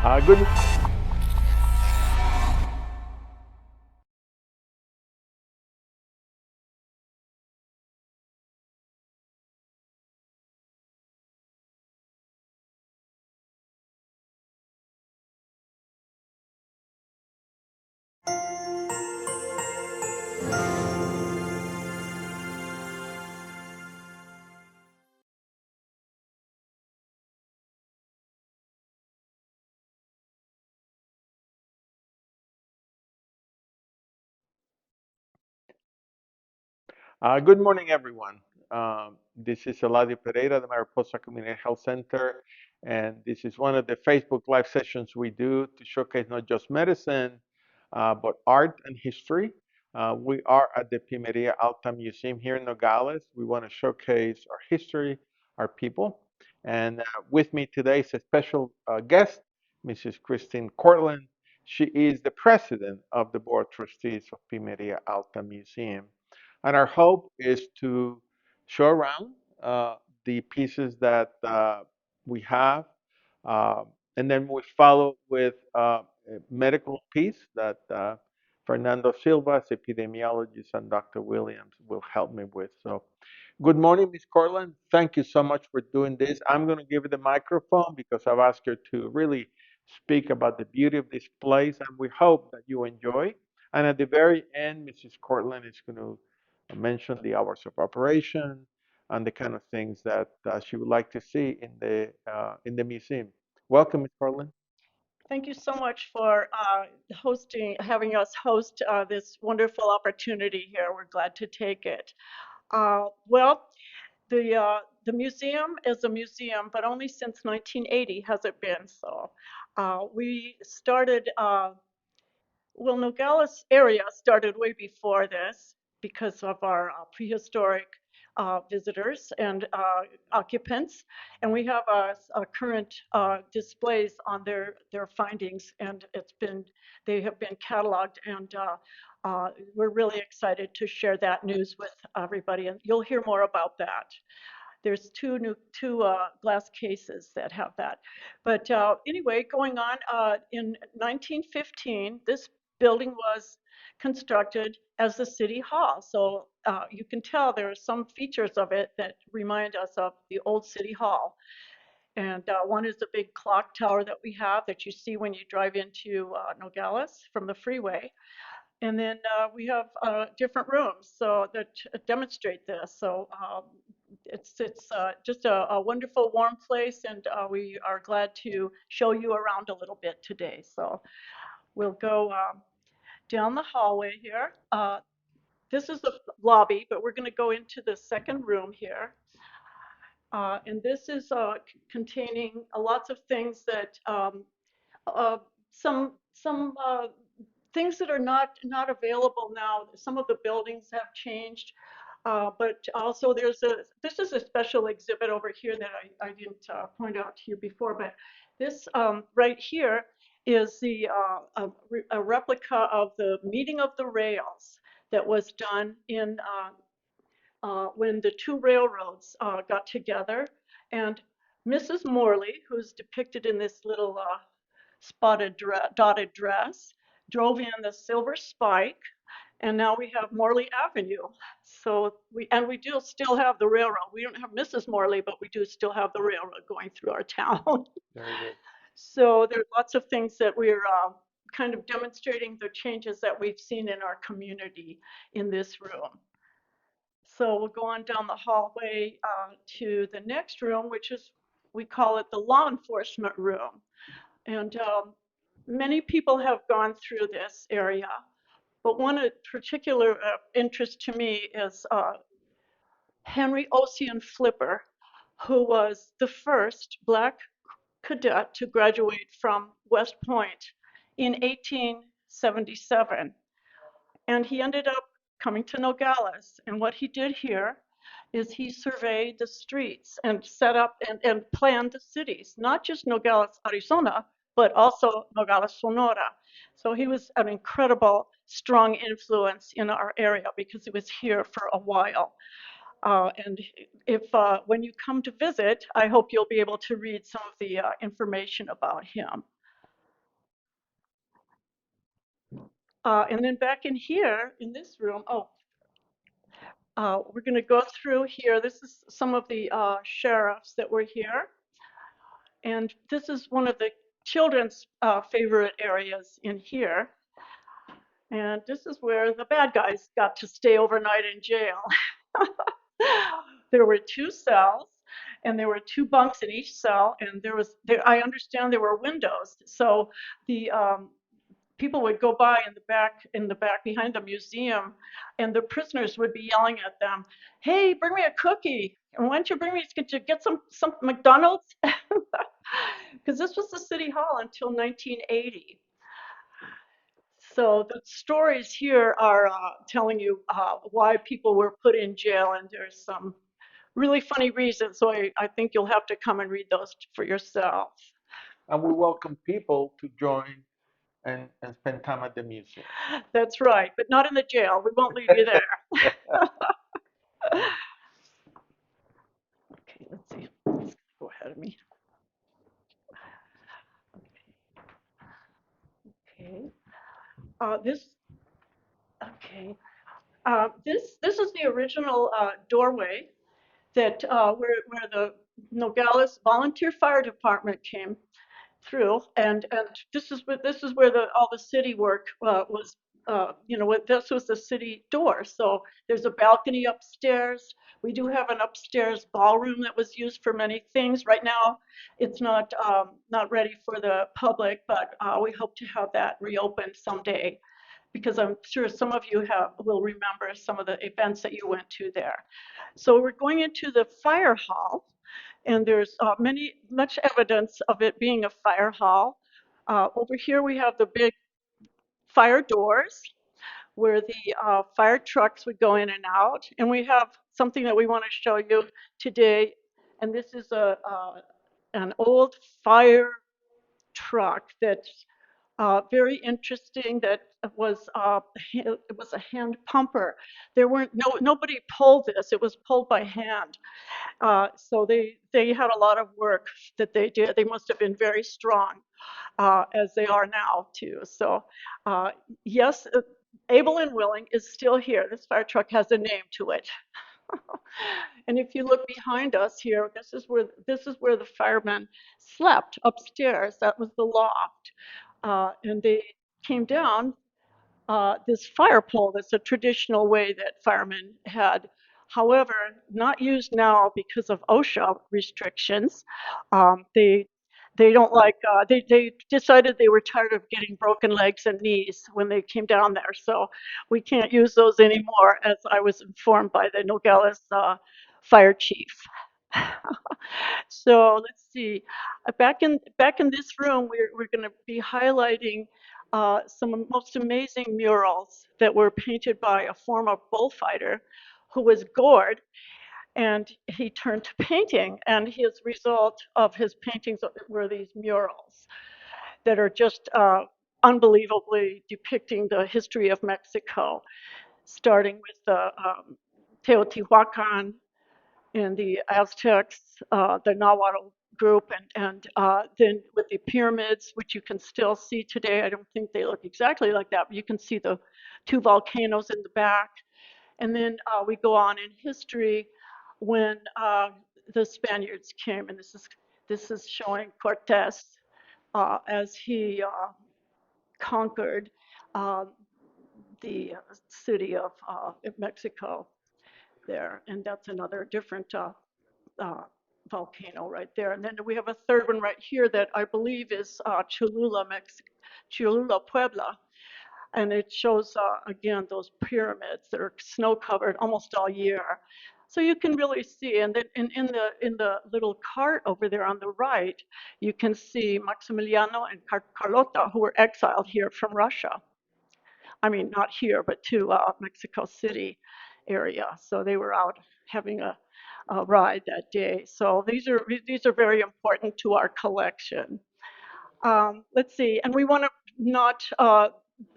Good. Good morning, everyone. This is Eladio Pereira, the Mariposa Community Health Center, and this is one of the Facebook Live sessions we do to showcase not just medicine, but art and history. We are at the Pimeria Alta Museum here in Nogales. We want to showcase our history, our people, and with me today is a special guest, Mrs. Christine Cortland. She is the president of the Board of Trustees of Pimeria Alta Museum. And our hope is to show around the pieces that we have, uh, and then we follow with a medical piece that Fernando Silva, as epidemiologist, and Dr. Williams will help me with. So, good morning, Ms. Cortland. Thank you so much for doing this. I'm going to give you the microphone because I've asked her to really speak about the beauty of this place, and we hope that you enjoy. And at the very end, Mrs. Cortland is going to mention the hours of operation and the kind of things that she would like to see in the museum. Welcome, Ms. Cortland. Thank you so much for having us host this wonderful opportunity here. We're glad to take it. Well, the museum is a museum, but only since 1980 has it been so. We started well, Nogales area started way before this because of our prehistoric visitors and occupants, and we have current displays on their findings, and they have been cataloged, and we're really excited to share that news with everybody, and you'll hear more about that. There's two glass cases that have that. But anyway, going on, in 1915, this building was constructed as the city hall. So you can tell there are some features of it that remind us of the old city hall. And one is the big clock tower that we have that you see when you drive into Nogales from the freeway. And then we have different rooms so that demonstrate this. So it's just a wonderful, warm place, and we are glad to show you around a little bit today. So we'll go down the hallway here. This is the lobby, but we're going to go into the second room here. And this is containing lots of things that uh, some things that are not available now. Some of the buildings have changed, but also this is a special exhibit over here that I didn't point out to you before, but this right here is a replica of the meeting of the rails that was done in when the two railroads got together. And Mrs. Morley, who's depicted in this little dotted dress, drove in the Silver Spike, and now we have Morley Avenue. So we do still have the railroad. We don't have Mrs. Morley, but we do still have the railroad going through our town. Very good. So there's lots of things that we're kind of demonstrating the changes that we've seen in our community in this room. So we'll go on down the hallway to the next room, which is, we call it the law enforcement room. And many people have gone through this area, but one of particular interest to me is Henry Ocean Flipper, who was the first Black cadet to graduate from West Point in 1877. And he ended up coming to Nogales. And what he did here is he surveyed the streets and set up and planned the cities, not just Nogales, Arizona, but also Nogales, Sonora. So he was an incredible, strong influence in our area because he was here for a while. And if when you come to visit, I hope you'll be able to read some of the information about him. And then back in here, in this room, we're going to go through here. This is some of the sheriffs that were here. And this is one of the children's favorite areas in here. And this is where the bad guys got to stay overnight in jail. There were two cells, and there were two bunks in each cell, and I understand there were windows. So the people would go by in the back behind the museum, and the prisoners would be yelling at them, "Hey, bring me a cookie! And why don't you bring me? Could you get some McDonald's?" Because this was the city hall until 1980. So the stories here are telling you why people were put in jail, and there's some really funny reasons. So I think you'll have to come and read those for yourself. And we welcome people to join and spend time at the museum. That's right, but not in the jail. We won't leave you there. Okay, let's see. Let's go ahead of me. Okay. This. Okay. This is the original doorway that where the Nogales Volunteer Fire Department came through, and this is where all the city work was. This was the city door. So there's a balcony upstairs. We do have an upstairs ballroom that was used for many things. Right now, it's not ready for the public, but we hope to have that reopened someday, because I'm sure some of you will remember some of the events that you went to there. So we're going into the fire hall, and there's much evidence of it being a fire hall. Over here we have the big fire doors where the fire trucks would go in and out, and we have something that we want to show you today, and this is an old fire truck that's very interesting. That it was a hand pumper. There weren't nobody pulled this. It was pulled by hand. So they had a lot of work that they did. They must have been very strong, as they are now too. So yes, able and willing is still here. This fire truck has a name to it. And if you look behind us here, this is where the firemen slept upstairs. That was the loft, and they came down this fire pole. That's a traditional way that firemen had. However, not used now because of OSHA restrictions. They don't like. They decided they were tired of getting broken legs and knees when they came down there, so we can't use those anymore, as I was informed by the Nogales fire chief. So let's see. Back in this room, we're going to be highlighting some most amazing murals that were painted by a former bullfighter who was gored, and he turned to painting. And his result of his paintings were these murals that are just unbelievably depicting the history of Mexico, starting with the Teotihuacan and the Aztecs, the Nahuatl group, and then with the pyramids, which you can still see today. I don't think they look exactly like that, but you can see the two volcanoes in the back. And then we go on in history when the Spaniards came, and this is showing Cortes as he conquered uh, the city of Mexico there, and that's another different uh, volcano right there. And then we have a third one right here that I believe is Cholula, Cholula, Puebla. And it shows, again, those pyramids that are snow covered almost all year. So you can really see, and then in the little cart over there on the right, you can see Maximiliano and Carlota, who were exiled here from Russia. I mean, not here, but to Mexico City area. So they were out having a ride that day. So these are very important to our collection. Let's see, and we want to not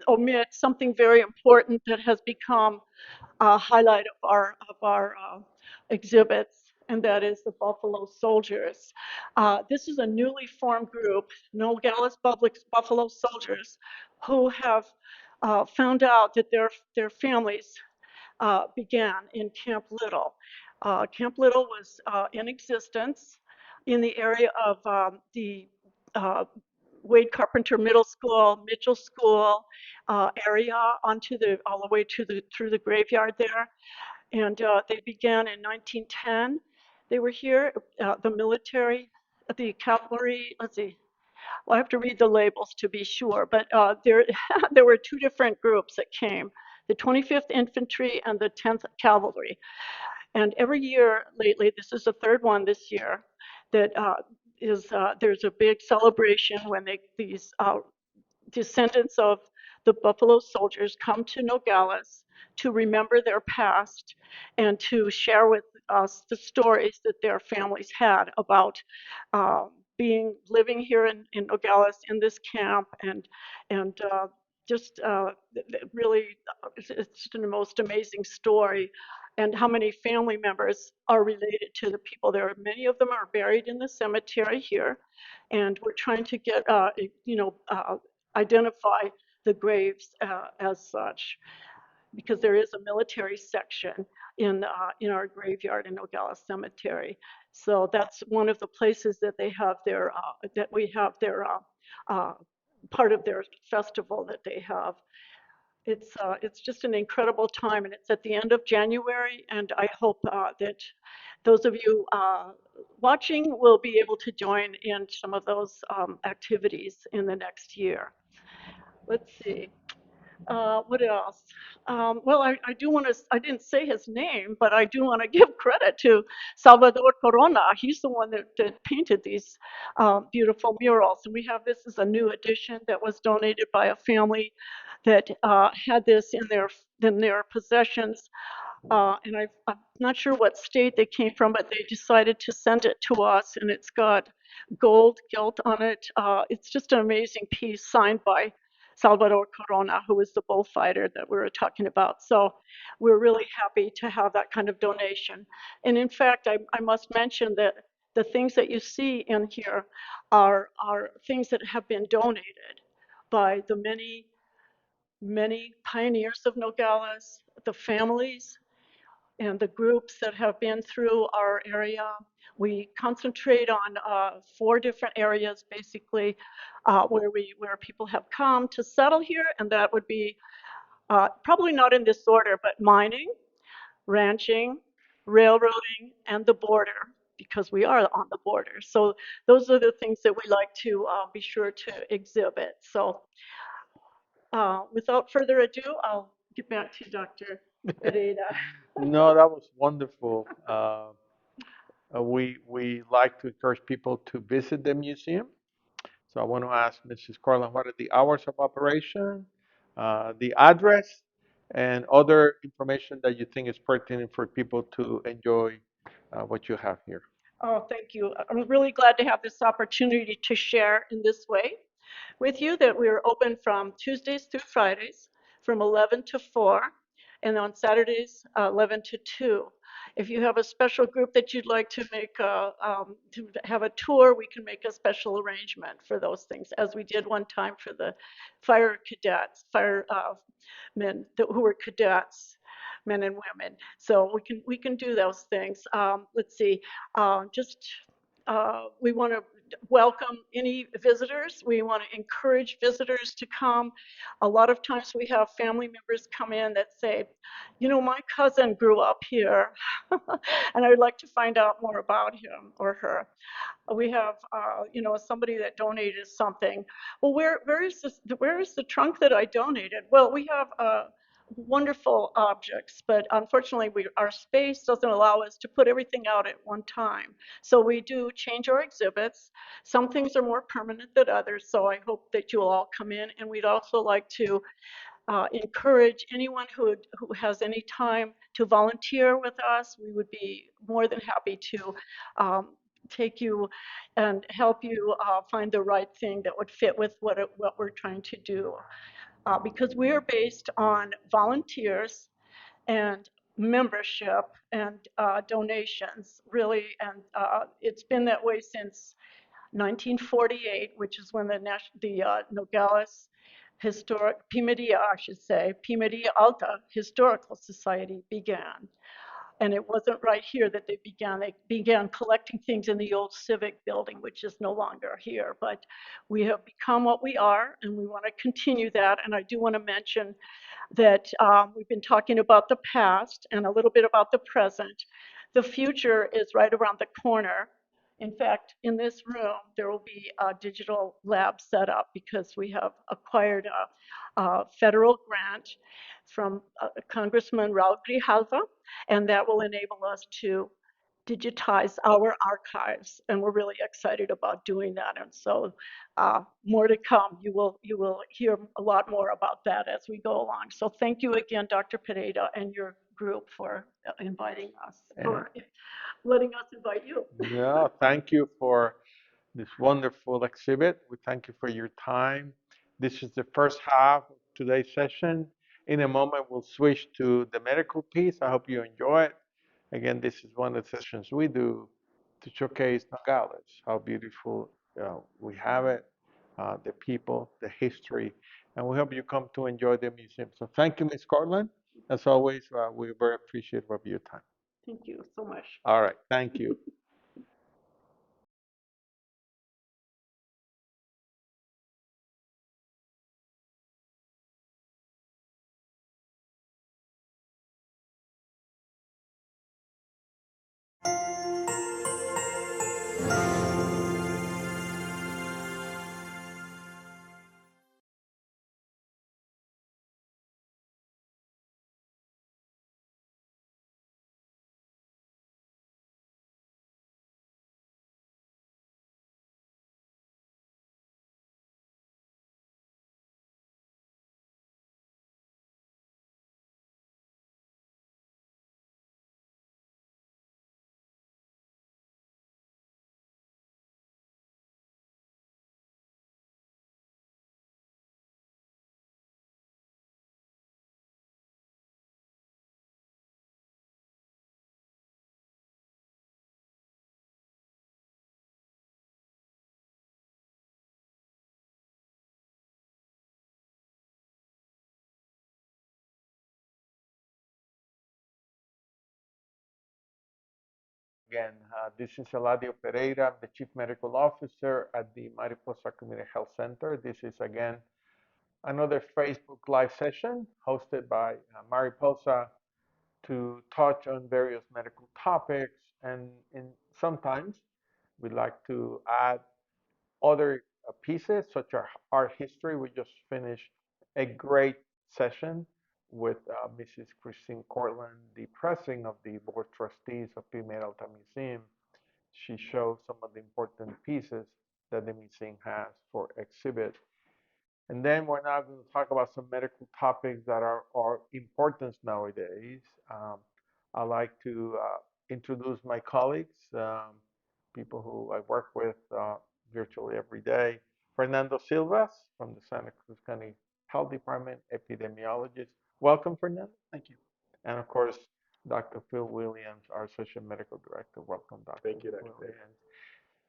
omit something very important that has become a highlight of our exhibits, and that is the Buffalo Soldiers. This is a newly formed group, Nogales Buffalo Soldiers, who have found out that their families began in Camp Little. Camp Little was in existence in the area of the uh, Wade Carpenter Middle School, Mitchell School area, onto the all the way to the through the graveyard there, and they began in 1910. They were here, the military, the cavalry. Let's see. Well, I have to read the labels to be sure, but there there were two different groups that came: the 25th Infantry and the 10th Cavalry. And every year lately, this is the third one this year, that there's a big celebration when these descendants of the Buffalo Soldiers come to Nogales to remember their past and to share with us the stories that their families had about living here in Nogales in this camp, and just really it's just the most amazing story, and how many family members are related to the people there. Many of them are buried in the cemetery here, and we're trying to get identify the graves as such, because there is a military section in our graveyard in Nogales Cemetery. So that's one of the places that they have their that we have their uh, part of their festival that they have. It's just an incredible time, and it's at the end of January. And I hope that those of you watching will be able to join in some of those activities in the next year. Let's see. What else? Well, I do want to, I didn't say his name, but I do want to give credit to Salvador Corona. He's the one that painted these beautiful murals. And we have this as a new edition that was donated by a family that had this in their possessions, and I'm not sure what state they came from, but they decided to send it to us, and it's got gold gilt on it. It's just an amazing piece signed by Salvador Corona, who was the bullfighter that we were talking about. So we're really happy to have that kind of donation. And in fact, I must mention that the things that you see in here are things that have been donated by the many pioneers of Nogales, the families, and the groups that have been through our area. We concentrate on four different areas, basically, where people have come to settle here, and that would be probably not in this order, but mining, ranching, railroading, and the border, because we are on the border. So those are the things that we like to be sure to exhibit. So without further ado, I'll get back to Dr. Pereira. No, that was wonderful. We like to encourage people to visit the museum. So I want to ask Mrs. Carlin, what are the hours of operation, the address, and other information that you think is pertinent for people to enjoy what you have here? Oh, thank you. I'm really glad to have this opportunity to share in this way with you, that we are open from Tuesdays through Fridays from 11 to 4, and on Saturdays 11 to 2. If you have a special group that you'd like to to have a tour, we can make a special arrangement for those things, as we did one time for the fire cadets, men who were cadets, men and women. So we can do those things. Let's see. Just we want to welcome any visitors. We want to encourage visitors to come. A lot of times we have family members come in that say, you know, my cousin grew up here, and I'd like to find out more about him or her. We have, somebody that donated something. Well, where is this? Where is the trunk that I donated? Well, we have wonderful objects, but unfortunately, our space doesn't allow us to put everything out at one time. So we do change our exhibits. Some things are more permanent than others. So I hope that you'll all come in, and we'd also like to encourage anyone who has any time to volunteer with us. We would be more than happy to take you and help you find the right thing that would fit with what we're trying to do. Because we are based on volunteers and membership and donations, really, and it's been that way since 1948, which is when the Nogales Pimeria, I should say, Pimeria Alta Historical Society began. And it wasn't right here that they began. They began collecting things in the old civic building, which is no longer here. But we have become what we are, and we want to continue that. And I do want to mention that we've been talking about the past and a little bit about the present. The future is right around the corner. In fact, in this room, there will be a digital lab set up because we have acquired a federal grant from Congressman Raul Grijalva, and that will enable us to digitize our archives, and we're really excited about doing that. And so, more to come. You will hear a lot more about that as we go along. So, thank you again, Dr. Pineda, and your group for inviting us, And or letting us invite you. yeah, thank you for this wonderful exhibit. We thank you for your time. This is the first half of today's session. In a moment, we'll switch to the medical piece. I hope you enjoy it. Again, this is one of the sessions we do to showcase Nogales, how beautiful we have it, the people, the history, and we hope you come to enjoy the museum. So thank you, Ms. Cortland. As always, we're very appreciative of your time. Thank you so much. All right, thank you. Again, this is Eladio Pereira, the Chief Medical Officer at the Mariposa Community Health Center. This is again another Facebook Live session hosted by Mariposa to touch on various medical topics. And sometimes we like to add other pieces, such as art history. We just finished a great session with Mrs. Christine Cortland, the president of the board of trustees of Pimeria Alta Museum. She shows some of the important pieces that the museum has for exhibit. And then we're now going to talk about some medical topics that are important nowadays. I like to introduce my colleagues, people who I work with virtually every day. Fernando Silvas from the Santa Cruz County Health Department, epidemiologist. Welcome, Fernando. Thank you. And of course, Dr. Phil Williams, our Associate Medical Director. Welcome, Dr. Thank you, Dr. Williams.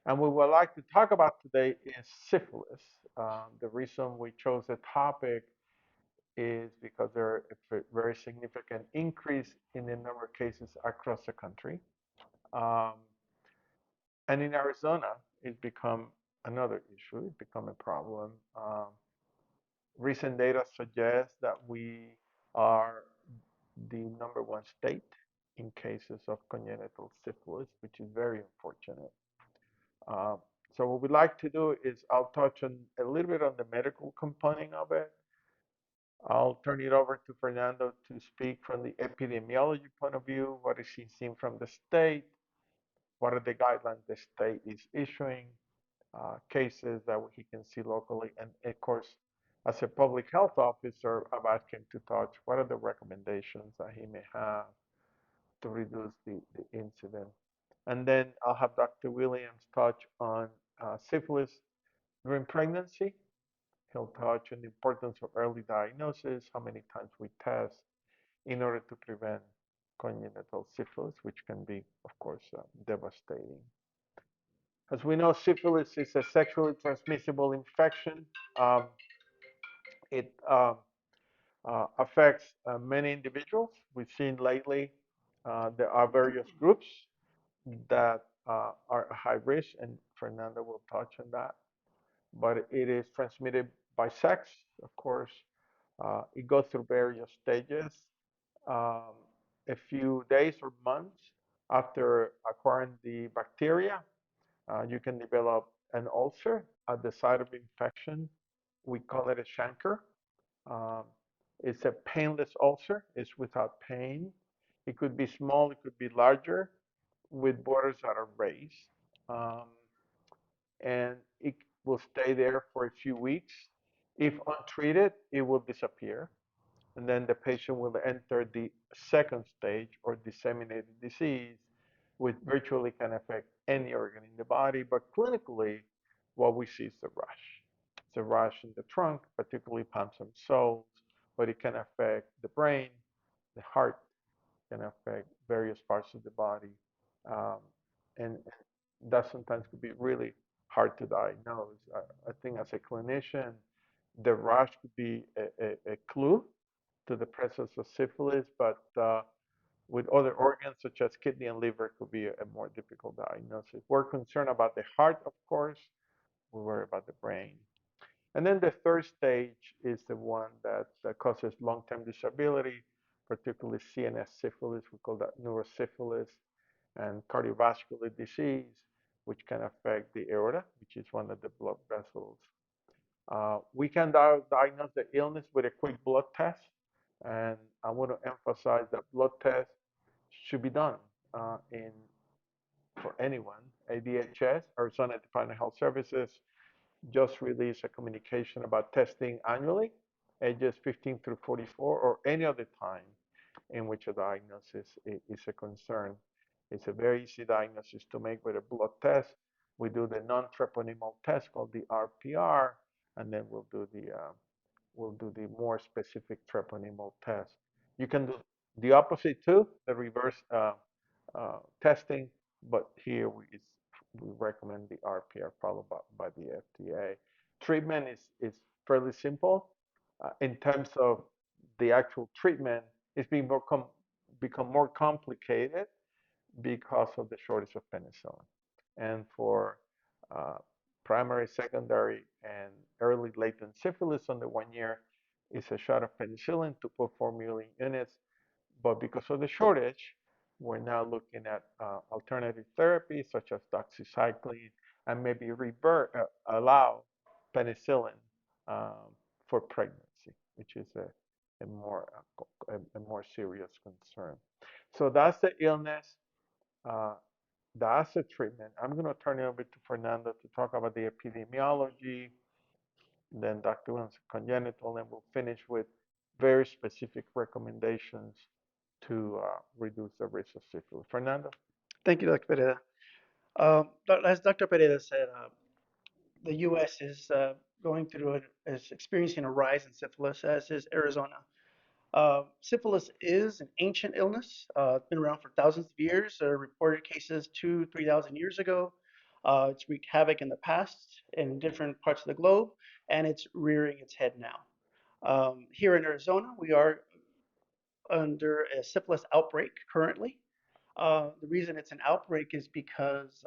And what we would like to talk about today is syphilis. The reason we chose the topic is because there is a very significant increase in the number of cases across the country. Um, and in Arizona, it's become another issue, it's become a problem. Recent data suggests that we are the number one state in cases of congenital syphilis, which is very unfortunate. Uh, so what we'd like to do is I'll touch on a little bit on the medical component of it. I'll turn it over to Fernando to speak from the epidemiology point of view. What is he seeing from the state? What are the guidelines the state is issuing? Cases that he can see locally. And of course, as a public health officer, I've asked him to touch what are the recommendations that he may have to reduce the incident. And then I'll have Dr. Williams touch on syphilis during pregnancy. He'll touch on the importance of early diagnosis, how many times we test in order to prevent congenital syphilis, which can be, of course, devastating. As we know, syphilis is a sexually transmissible infection. Um, It affects many individuals. We've seen lately there are various groups that are high risk, and Fernanda will touch on that. But it is transmitted by sex, of course. It goes through various stages. Um, a few days or months after acquiring the bacteria, you can develop an ulcer at the site of infection. We call it a chancre. Um, it's a painless ulcer. It's without pain. It could be small. It could be larger, with borders that are raised. Um, and it will stay there for a few weeks. If untreated, it will disappear. And then the patient will enter the second stage or disseminated disease, which virtually can affect any organ in the body. But clinically, what we see is the rash. It's a rash in the trunk, particularly palms and soles, but it can affect the brain, the heart, can affect various parts of the body. Um, and that sometimes could be really hard to diagnose. I think as a clinician, the rash could be a clue to the presence of syphilis, but with other organs such as kidney and liver could be a more difficult diagnosis. We're concerned about the heart, of course. We worry about the brain. And then the third stage is the one that causes long-term disability, particularly CNS syphilis. We call that neurosyphilis, and cardiovascular disease, which can affect the aorta, which is one of the blood vessels. We can diagnose the illness with a quick blood test, and I want to emphasize that blood tests should be done in for anyone. ADHS, Arizona Department of Health Services, just released a communication about testing annually, ages 15 through 44, or any other time in which a diagnosis is a concern. It's a very easy diagnosis to make with a blood test. We do the non-treponemic test called the RPR, and then we'll do the more specific treponemic test. You can do the opposite too, the reverse testing, but here we recommend the RPR followed by the FDA. Treatment is fairly simple. In terms of the actual treatment, it's become more complicated because of the shortage of penicillin. And for uh, primary, secondary, and early latent syphilis under 1 year, it's a shot of penicillin, 2.4 million units. But because of the shortage, we're now looking at alternative therapies such as doxycycline and maybe allow penicillin um, for pregnancy, which is a more serious concern. So that's the illness. Uh, that's the treatment. I'm going to turn it over to Fernando to talk about the epidemiology, then Dr. Williams congenital, and we'll finish with very specific recommendations to reduce the risk of syphilis. Fernando? Thank you, Dr. Pereira. As Dr. Pereira said, the U.S. is going through is experiencing a rise in syphilis, as is Arizona. Syphilis is an ancient illness. It's been around for thousands of years. There are reported cases 3,000 years ago. It's wreaked havoc in the past in different parts of the globe, and it's rearing its head now. Here in Arizona, we are under a syphilis outbreak currently. The reason it's an outbreak is because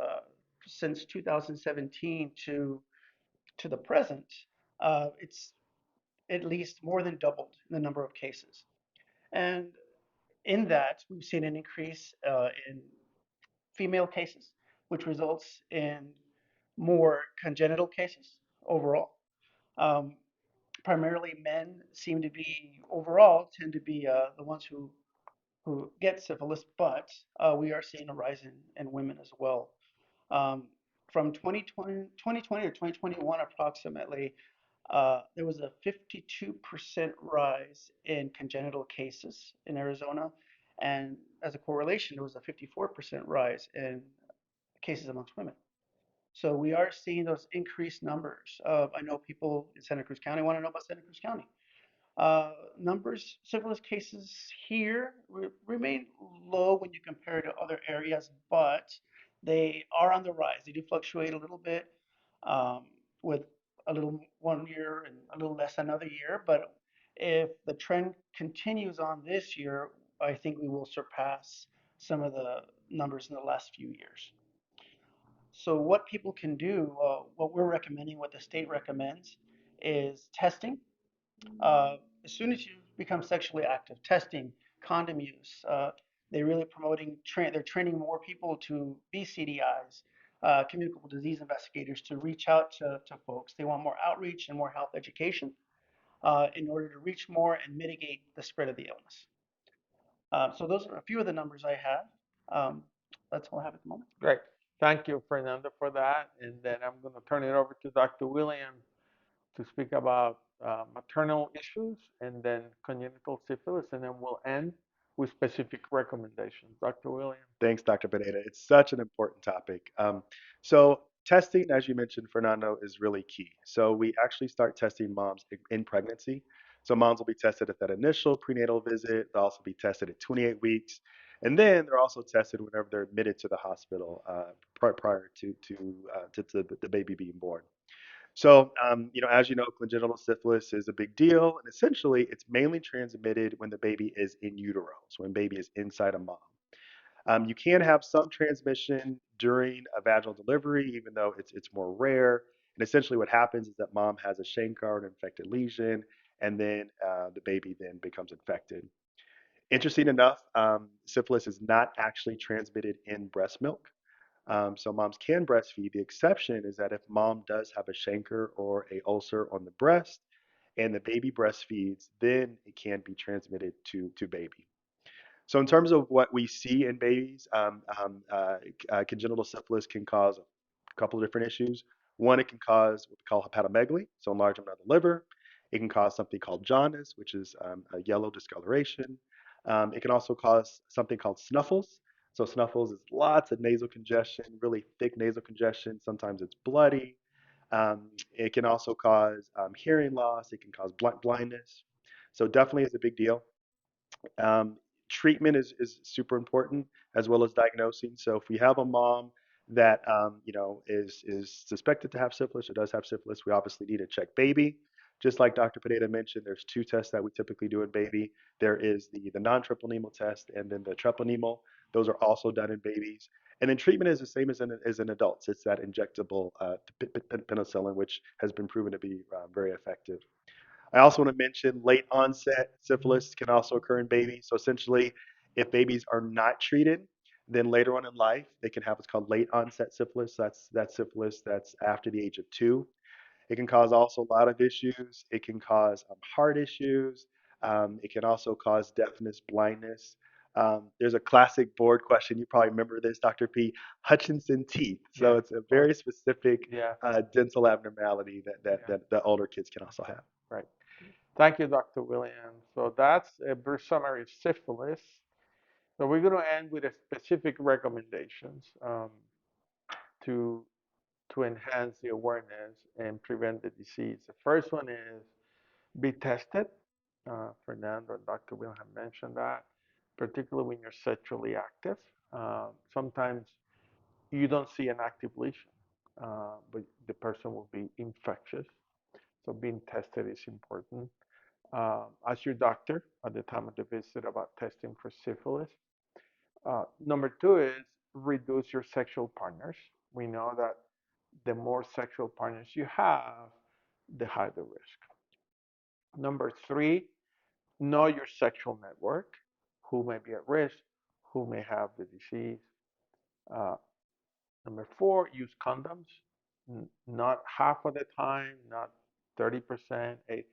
since 2017 to the present, it's at least more than doubled the number of cases. And in that, we've seen an increase in female cases, which results in more congenital cases overall. Um, Primarily, men seem to be overall tend to be the ones who get syphilis, but we are seeing a rise in women as well. Um, from 2020 or 2021 approximately, there was a 52% rise in congenital cases in Arizona, and as a correlation, there was a 54% rise in cases amongst women. So we are seeing those increased numbers. I know people in Santa Cruz County want to know about Santa Cruz County. Syphilis cases here remain low when you compare to other areas, but they are on the rise. They do fluctuate a little bit um, with a little 1 year and a little less another year. But if the trend continues on this year, I think we will surpass some of the numbers in the last few years. So what people can do, what we're recommending, what the state recommends, is testing. Uh, as soon as you become sexually active, testing, condom use. They're really promoting, they're training more people to be CDIs, communicable disease investigators, to reach out to folks. They want more outreach and more health education in order to reach more and mitigate the spread of the illness. So those are a few of the numbers I have. That's all I have at the moment. Great. Thank you, Fernando, for that. And then I'm going to turn it over to Dr. William to speak about maternal issues and then congenital syphilis, and then we'll end with specific recommendations. Dr. William. Thanks, Dr. Pineda. It's such an important topic. So testing, as you mentioned, Fernando, is really key. So we actually start testing moms in pregnancy. So moms will be tested at that initial prenatal visit. They'll also be tested at 28 weeks. And then they're also tested whenever they're admitted to the hospital prior to the baby being born. So, as you know, congenital syphilis is a big deal, and essentially, it's mainly transmitted when the baby is in utero, so when baby is inside a mom. You can have some transmission during a vaginal delivery, even though it's more rare. And essentially, what happens is that mom has a chancre or an infected lesion, and then the baby then becomes infected. Interesting enough, syphilis is not actually transmitted in breast milk. So moms can breastfeed. The exception is that if mom does have a chancre or a ulcer on the breast and the baby breastfeeds, then it can be transmitted to baby. So in terms of what we see in babies, congenital syphilis can cause a couple of different issues. One, it can cause what we call hepatomegaly, so enlargement of the liver. It can cause something called jaundice, which is a yellow discoloration. It can also cause something called snuffles. So snuffles is lots of nasal congestion, really thick nasal congestion. Sometimes it's bloody. It can also cause hearing loss. It can cause blindness. So definitely is a big deal. Um, Treatment is super important as well as diagnosing. So if we have a mom that is suspected to have syphilis or does have syphilis, we obviously need to check baby. Just like Dr. Pineda mentioned, there's two tests that we typically do in baby. There is the non-treponemal test and then the treponemal. Those are also done in babies. And then treatment is the same as in adults. It's that injectable penicillin, which has been proven to be very effective. I also want to mention late onset syphilis can also occur in babies. So essentially, if babies are not treated, then later on in life, they can have what's called late onset syphilis. That's syphilis that's after the age of 2. It can cause also a lot of issues. It can cause heart issues. It can also cause deafness, blindness. There's a classic board question. You probably remember this, Dr. P. Hutchinson teeth. So Yeah. it's a very specific Yeah. dental abnormality that Yeah. the older kids can also have. Right. Thank you, Dr. William. So that's a brief summary of syphilis. So we're going to end with a specific recommendations to enhance the awareness and prevent the disease. The first one is be tested. Fernando and Dr. William have mentioned that, particularly when you're sexually active. Sometimes you don't see an active lesion, but the person will be infectious. So being tested is important. Ask your doctor at the time of the visit about testing for syphilis. Number two is reduce your sexual partners. We know that the more sexual partners you have, the higher the risk. Number three, know your sexual network, who may be at risk, who may have the disease. Uh, Number four, use condoms, not half of the time, not 30%, it's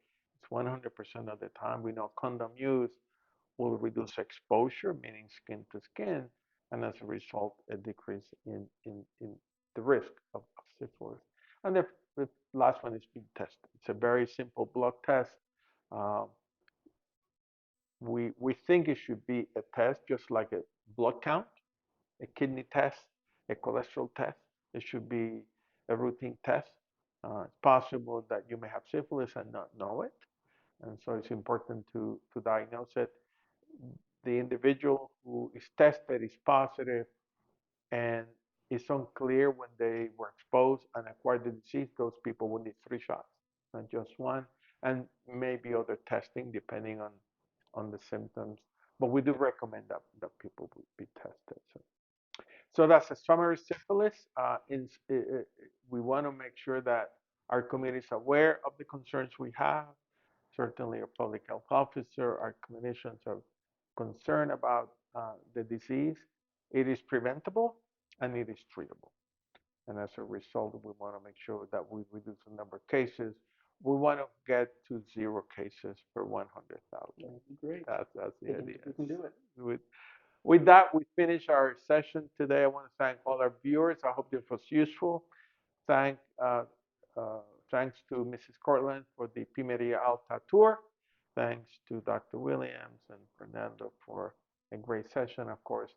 100% of the time. We know condom use will reduce exposure, meaning skin to skin, and as a result, a decrease in the risk of syphilis. And the last one is being tested. It's a very simple blood test. Um, we think it should be a test just like a blood count, a kidney test, a cholesterol test. It should be a routine test. It's possible that you may have syphilis and not know it, and so it's important to diagnose it. The individual who is tested is positive, and It's unclear when they were exposed and acquired the disease. Those people will need 3 shots, not just one, and maybe other testing depending on the symptoms. But we do recommend that people would be tested. So that's a summary syphilis. We want to make sure that our community is aware of the concerns we have. Certainly, our public health officer, our clinicians are concerned about the disease. It is preventable and it is treatable. And as a result, we want to make sure that we reduce the number of cases. We want to get to 0 cases per 100,000. That'd be great. That's the idea. We can do it. With that, we finish our session today. I want to thank all our viewers. I hope this was useful. Thank, uh, Thanks to Mrs. Cortland for the Pimeria Alta tour. Thanks to Dr. Williams and Fernando for a great session. Of course,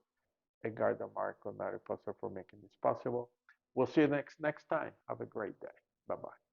Edgardo, Marco, and Mariposa for making this possible. We'll see you next time. Have a great day. Bye-bye.